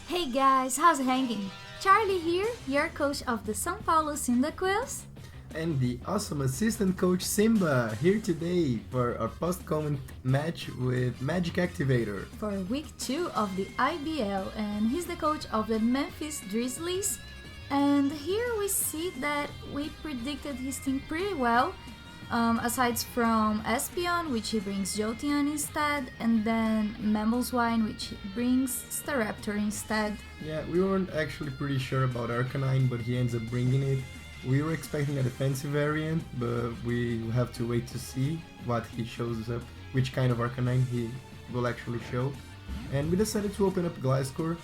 Hey guys, how's it hanging? Charlie here, your coach of the São Paulo Cyndaquils. And the awesome assistant coach Simba here today for our post-comment match with Magic Activator. For week 2 of the IBL, and he's the coach of the Memphis Drizzlies. And here we see that we predicted his team pretty well, aside from Espion, which he brings Jolteon instead, and then Mamoswine, which he brings Staraptor instead. Yeah, we weren't actually pretty sure about Arcanine, but he ends up bringing it. We were expecting a defensive variant, but we have to wait to see what he shows up, which kind of Arcanine he will actually show. And we decided to open up Gliscor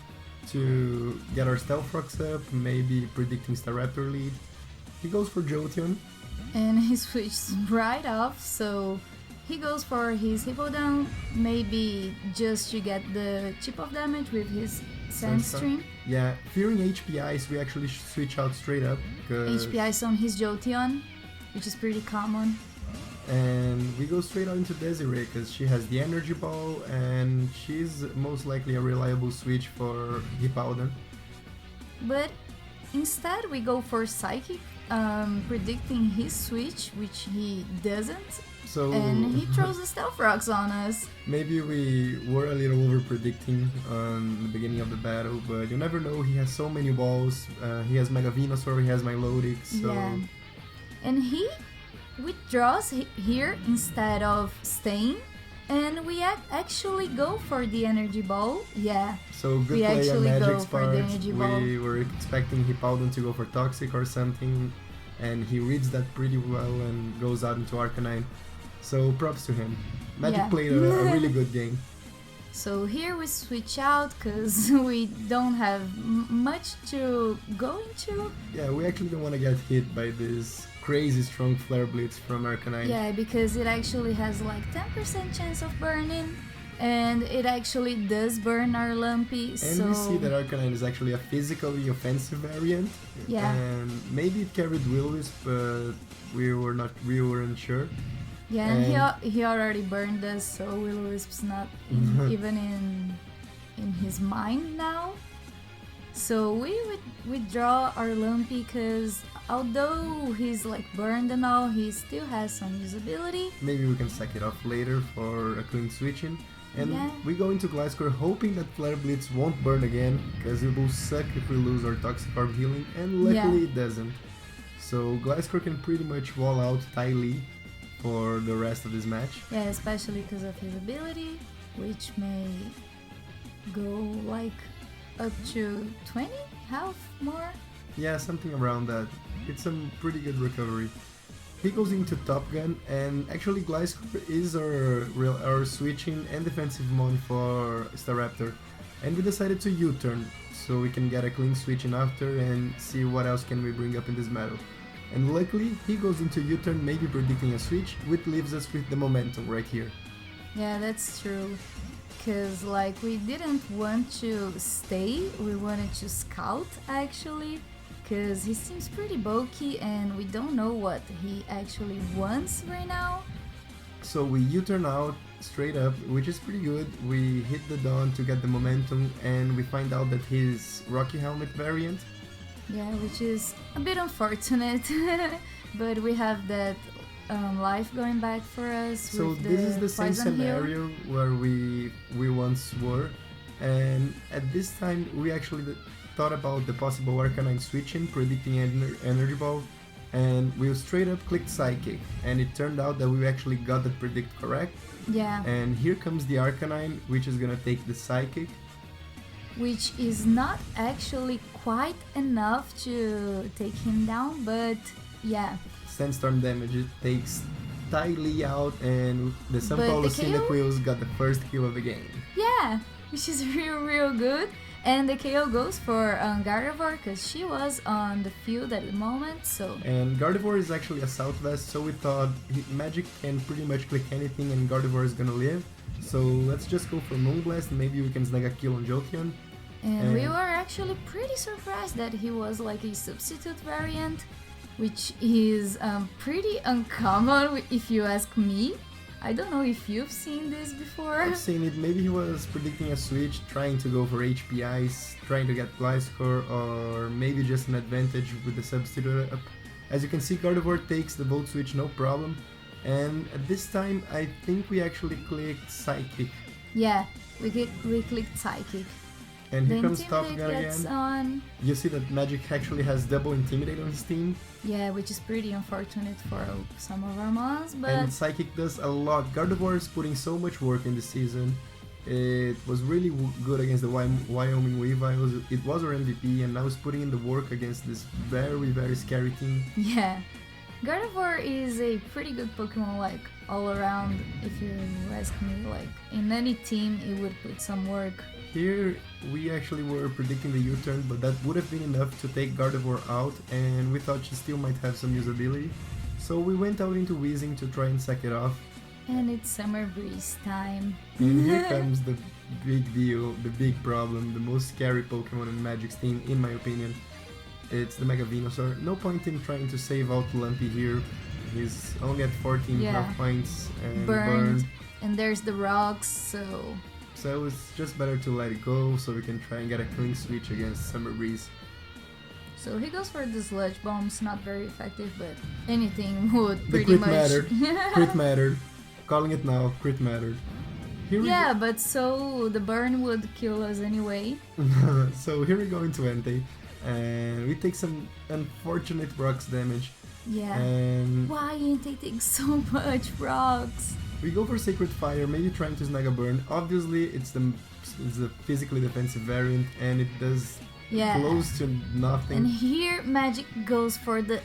to get our Stealth Rocks up, maybe predicting Staraptor lead. He goes for Jolteon. And he switches right off, so he goes for his Hippowdon, maybe just to get the chip of damage with his Sandstream. Yeah, fearing HPIs, we actually switch out straight up. HPIs on his Jolteon, which is pretty common. And we go straight out into Desiree because she has the Energy Ball and she's most likely a reliable switch for Hippowdon. But instead we go for Psychic, predicting his switch, which he doesn't. And he throws the Stealth Rocks on us. Maybe we were a little over predicting on the beginning of the battle, but you never know. He has so many balls. He has Mega Venusaur, he has Milotic, so... Yeah. And he withdraws here instead of staying, and we actually go for the Energy Ball. Yeah. So good we play on Magic's part. Ball. We were expecting Hippowdon to go for Toxic or something, and he reads that pretty well and goes out into Arcanine. So props to him. Magic played a really good game. So here we switch out because we don't have much to go into. Yeah, we actually don't want to get hit by this crazy strong Flare Blitz from Arcanine. Yeah, because it actually has like 10% chance of burning, and it actually does burn our Lumpy. And we see that Arcanine is actually a physically offensive variant. Yeah. And maybe it carried Will-Wisp, but we weren't sure. Yeah, and he already burned us, so Will-O-Wisp's not even in his mind now. So we withdraw our Lumpy because although he's like burned and all, he still has some usability. Maybe we can sack it off later for a clean switching. And we go into Gliscor hoping that Flare Blitz won't burn again, because it will suck if we lose our Toxic Orb healing, and luckily it doesn't. So Gliscor can pretty much wall out Ty Lee for the rest of this match. Yeah, especially because of his ability, which may go like up to 20 health more. Yeah, something around that. It's a pretty good recovery. He goes into Top Gun, and actually Gliscor is our switching and defensive mon for Staraptor. And we decided to U-turn, so we can get a clean switch in after and see what else can we bring up in this battle. And luckily, he goes into U-turn, maybe predicting a switch, which leaves us with the momentum right here. Yeah, that's true. Because, like, we didn't want to stay, we wanted to scout, actually. Because he seems pretty bulky, and we don't know what he actually wants right now. So we U-turn out straight up, which is pretty good. We hit the Dawn to get the momentum, and we find out that his Rocky Helmet variant. Yeah, which is a bit unfortunate, but we have that life going back for us. So with this is the same scenario where we once were, and at this time we actually thought about the possible Arcanine switching, predicting Energy Ball, and we straight up clicked Psychic, and it turned out that we actually got the predict correct. Yeah. And here comes the Arcanine, which is gonna take the Psychic. Which is not actually quite enough to take him down, but yeah. Sandstorm damage, it takes Ty Lee out, and the São Paulo Cyndaquils got the first kill of the game. Yeah, which is real good. And the KO goes for Gardevoir because she was on the field at the moment, so... And Gardevoir is actually a Southwest, so we thought Magic can pretty much click anything and Gardevoir is gonna live. So let's just go for Moonblast, maybe we can snag a kill on Jolteon. And we were actually pretty surprised that he was like a substitute variant, which is pretty uncommon if you ask me. I don't know if you've seen this before. I've seen it. Maybe he was predicting a switch, trying to go for HPIs, trying to get Gliscor, or maybe just an advantage with the substitute up. As you can see, Gardevoir takes the Volt Switch no problem. And at this time, I think we actually clicked Psychic. Yeah, we clicked Psychic. And here The comes Top Intimidate Gun gets again. on. You see that Magic actually has double Intimidate on his team. Yeah, which is pretty unfortunate for some of our mons, but And Psychic does a lot. Gardevoir is putting so much work in this season. It was really good against the Wyoming Weavile. It was our MVP, and now it's putting in the work against this very, very scary team. yeah. Gardevoir is a pretty good Pokemon, like, all around. If you ask me, like, in any team, it would put some work. Here, we actually were predicting the U-turn, but that would have been enough to take Gardevoir out, and we thought she still might have some usability. So we went out into Weezing to try and sack it off. And it's Summer Breeze time. And here comes the big deal, the big problem, the most scary Pokemon in Magic's team, in my opinion. It's the Mega Venusaur. No point in trying to save out Lumpy here. He's only at 14 Yeah. health points and Burned. burned. And there's the rocks, so So it's just better to let it go so we can try and get a clean switch against Summer Breeze. So he goes for the Sludge Bombs, not very effective, but anything would The pretty crit much. mattered. Crit mattered. Calling it now, crit mattered. Here Yeah, but so the burn would kill us anyway. So here we go into Entei, and we take some unfortunate rocks damage. Yeah. And Why ain't they take so much rocks? we go for Sacred Fire, maybe trying to snag a burn. Obviously, it's the physically defensive variant, and it does Yeah. close to nothing. And here Magic goes for the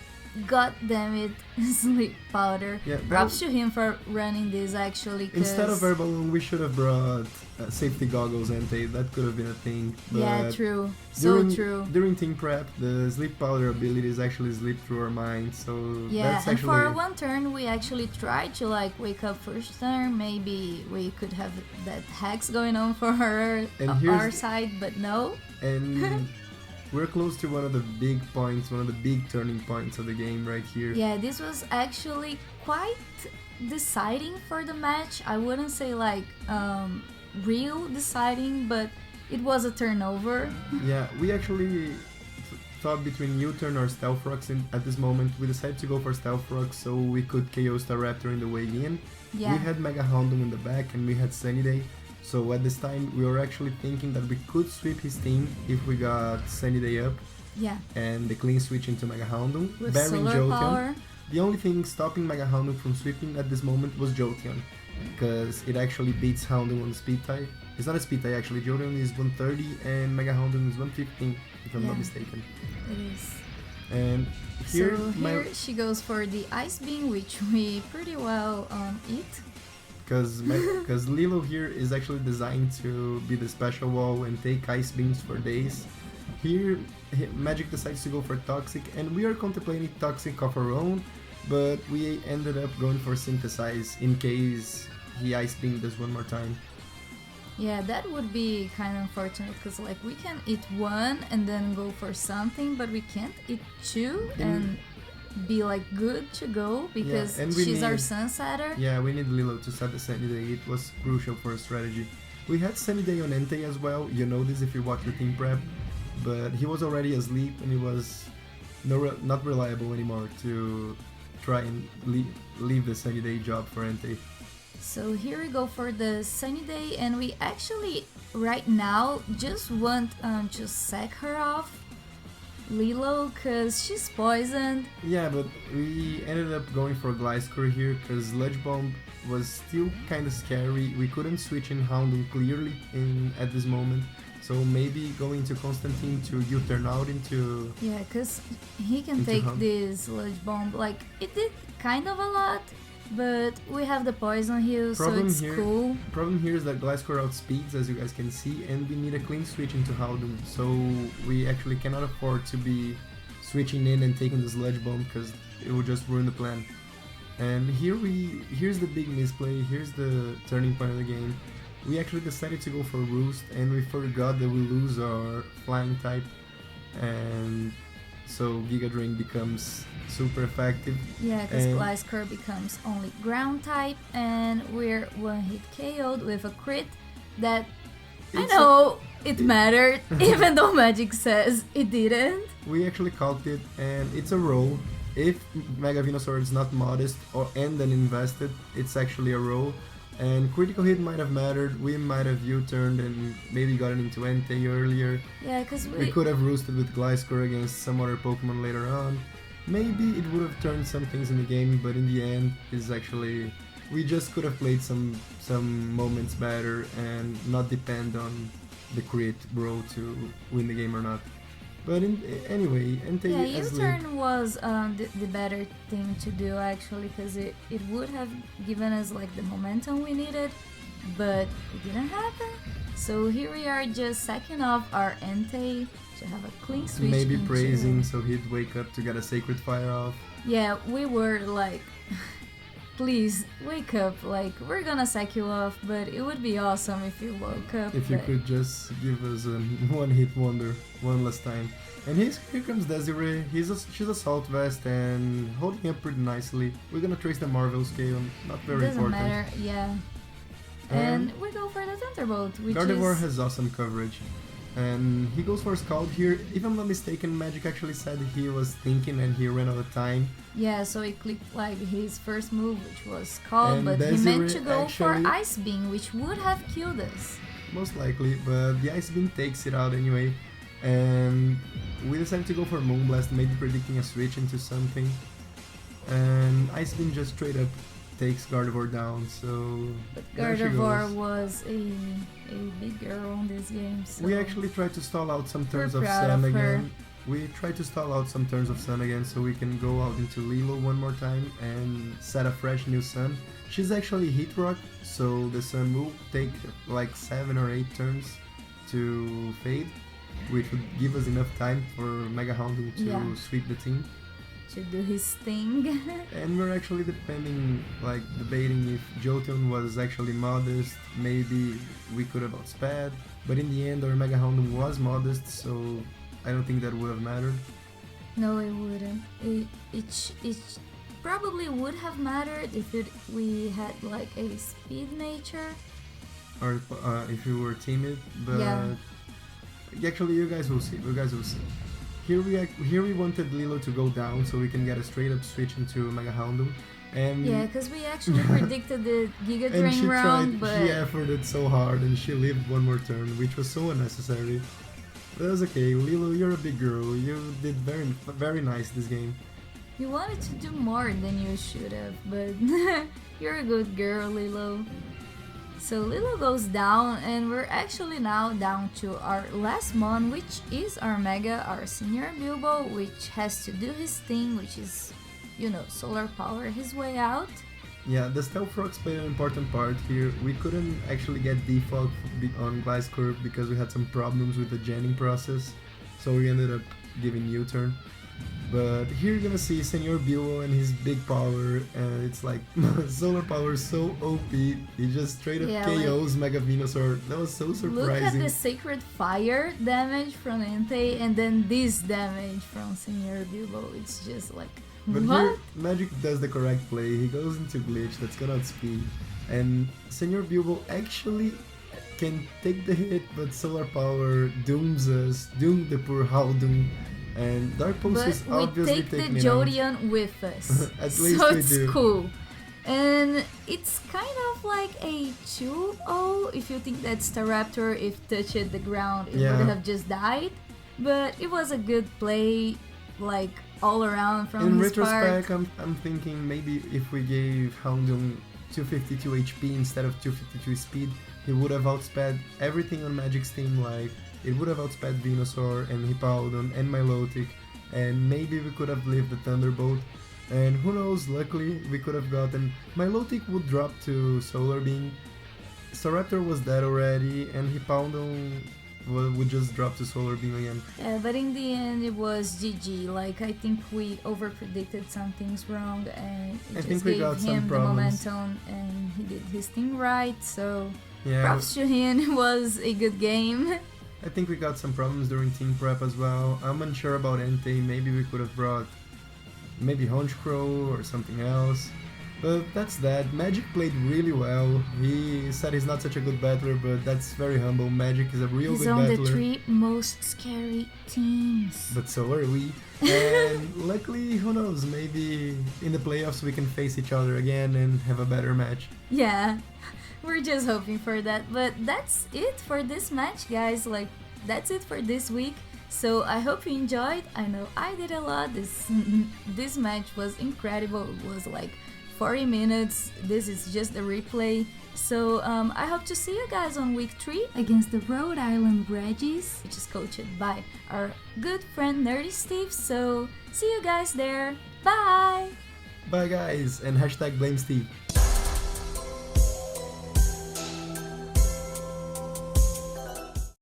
goddammit sleep powder. Yeah, that- Props to him for running this actually. Instead of 'cause- Air Balloon, we should have brought safety goggles, Entei. That could have been a thing. But Yeah, true. So true. During team prep, the sleep powder abilities actually sleep through our mind, so Yeah, that's and actually... for one turn we actually tried to like wake up first turn. Maybe we could have that hex going on for her And our here's- side, but no. And we're close to one of the big points, one of the big turning points of the game right here. Yeah, this was actually quite deciding for the match. I wouldn't say like real deciding, but it was a turnover. Yeah, we actually thought between U-turn or Stealth Rocks at this moment. We decided to go for Stealth Rocks so we could KO Staraptor in the way in. Yeah. We had Mega Houndoom in the back and we had Sunny Day. So at this time we were actually thinking that we could sweep his team if we got Sunny Day up Yeah. and the clean switch into Mega Houndoom, With bearing solar Jolteon. power. The only thing stopping Mega Houndoom from sweeping at this moment was Jolteon, because it actually beats Houndoom on speed type. It's not a speed type actually, Jolteon is 130 and Mega Houndoom is 115 if I'm not Yeah. mistaken. It is. And here, So here she goes for the Ice Beam, which we pretty well eat. because Lilo here is actually designed to be the special wall and take ice beams for days. Here Magic decides to go for Toxic, and we are contemplating Toxic of our own, but we ended up going for Synthesize in case he ice beamed us one more time. Yeah, that would be kind of unfortunate because like we can eat one and then go for something, but we can't eat two and be like good to go because and we she's our need- sunsetter. Yeah, we need Lilo to set the Sunny Day. It was crucial for our strategy. We had Sunny Day on Entei as well. You know this if you watch the team prep, but he was already asleep and he was not reliable anymore to try and leave the Sunny Day job for Entei. So here we go for the Sunny Day, and we actually right now just want to sack her off, Lilo, because she's poisoned. Yeah, but we ended up going for Gliscor here because Sludge Bomb was still kind of scary. We couldn't switch in Houndoom clearly at this moment, so maybe going to Constantine to U-turn out into... Yeah, because he can Into take Hound. this Sludge Bomb. Like, it did kind of a lot, but we have the poison heal, so Problem it's here- cool. Problem here is that Gliscor outspeeds, as you guys can see, and we need a clean switch into Houndoom, so we actually cannot afford to be switching in and taking the Sludge Bomb because it would just ruin the plan. And here's the big misplay, here's the turning point of the game. We actually decided to go for Roost and we forgot that we lose our flying type, and so Giga Drain becomes super effective. Yeah, because And- Gliscor becomes only ground type, and we're one hit KO'd with a crit that I It's a- know it mattered, even though Magic says it didn't. We actually caught it, and it's a roll. If Mega Venusaur is not modest and then invested, it's actually a roll. And critical hit might have mattered. We might have U-turned and maybe gotten into Entei earlier. Yeah, because We could have roosted with Gliscor against some other Pokemon later on. Maybe it would have turned some things in the game, but in the end, is actually we just could have played some moments better and not depend on the crit roll to win the game or not. But anyway, Entei Yeah, as U-turn was the better thing to do actually, because it would have given us like the momentum we needed, but it didn't happen. So here we are just sacking off our Entei to have a clean switch. maybe into... praising so he'd wake up to get a Sacred Fire off. Yeah, we were like, please wake up, like we're gonna sack you off, but it would be awesome if you woke up. If you but- could just give us a one-hit wonder one last time. And here comes Desiree. She's a Salt Vest and holding up pretty nicely. We're gonna trace the Marvel scale, not very doesn't important. matter, yeah. And we go for the Thunderbolt, which Gardevoir is... has awesome coverage. And he goes for Scald here. If I'm not mistaken, Magic actually said he was thinking and he ran out of time. Yeah, so he clicked like his first move, which was Scald, And but he meant to Desiree go actually- for Ice Beam, which would have killed us. Most likely, but the Ice Beam takes it out anyway. And we decided to go for Moonblast, maybe predicting a switch into something. And Ice Beam just straight up takes Gardevoir down, so But there she Gardevoir goes. was a big girl on this game, so... We actually tried to stall out some turns We're of proud Sun of her. again. We tried to stall out some turns of Sun again so we can go out into Lilo one more time and set a fresh new Sun. She's actually Heat Rock, so the Sun will take like 7 or 8 turns to fade, which would give us enough time for Mega Houndoom to Yeah. sweep the team. to do his thing. And we're actually debating if Jotun was actually modest, maybe we could have outsped, but in the end our Mega Houndoom was modest, so I don't think that would have mattered. No, it wouldn't. It probably would have mattered if we had like a speed nature. Or if you were timid, but Yeah. actually you guys will see. Here we wanted Lilo to go down so we can get a straight up switch into Mega Houndoom, and Yeah, because we actually predicted the Giga and Drain she round, tried. but She efforted so hard and she lived one more turn, which was so unnecessary. But that was okay. Lilo, you're a big girl. You did very nice this game. you wanted to do more than you should have. But you're a good girl, Lilo. So Lilo goes down, and we're actually now down to our last mon, which is our Mega, our Senior Bilbo, which has to do his thing, which is, solar power his way out. Yeah, the Stealth Rocks played an important part here. We couldn't actually get defog on Gliscor because we had some problems with the genning process, so we ended up giving U-turn. But here you're gonna see Senor Bilbo and his big power, and it's like solar power is so OP. He just straight up Yeah, KOs Mega Venusaur. That was so Look at surprising. the Sacred Fire damage from Entei, and then this damage from Senior Bilbo. It's just like, But what? here Magic does the correct play. He goes into Glitch that's gonna outspeed, and Senor Bilbo actually can take the hit, but solar power dooms us, doomed the poor Houndoom. And Dark Pulse But is we obviously take the taking it out. Jodian with us. At least so we it's do. cool. And it's kind of like a 2-0 if you think that Staraptor, if touched the ground, it Yeah. would have just died. But it was a good play, like all around from In his retrospect, part. I'm thinking maybe if we gave Houndoom 252 HP instead of 252 speed, he would have outsped everything on Magic's team. Like it would have outsped Venusaur and Hippowdon and Milotic, and maybe we could have lived the Thunderbolt. And who knows, luckily we could have gotten Milotic would drop to Solar Beam, Staraptor was dead already, and Hippowdon would just drop to Solar Beam again. Yeah, but in the end it was GG. Like I think we over predicted some things wrong, and it I just think we gave got some him the problems. momentum, and he did his thing right. So Yeah, props to him. It was a good game. I think we got some problems during team prep as well. I'm unsure about Entei, maybe we could have brought maybe Honchkrow or something else. But that's that. Magic played really well. He said he's not such a good battler, but that's very humble. Magic is a real He's good on battler. the 3 most scary teams. But so are we. And luckily, who knows, maybe in the playoffs we can face each other again and have a better match. Yeah, we're just hoping for that. But that's it for this match, guys. Like, that's it for this week. So I hope you enjoyed. I know I did a lot. This match was incredible. It was like 40 minutes. This is just a replay. So I hope to see you guys on week 3 against the Rhode Island Reggies, which is coached by our good friend Nerdy Steve. So see you guys there. Bye! Bye guys, and hashtag blame Steve.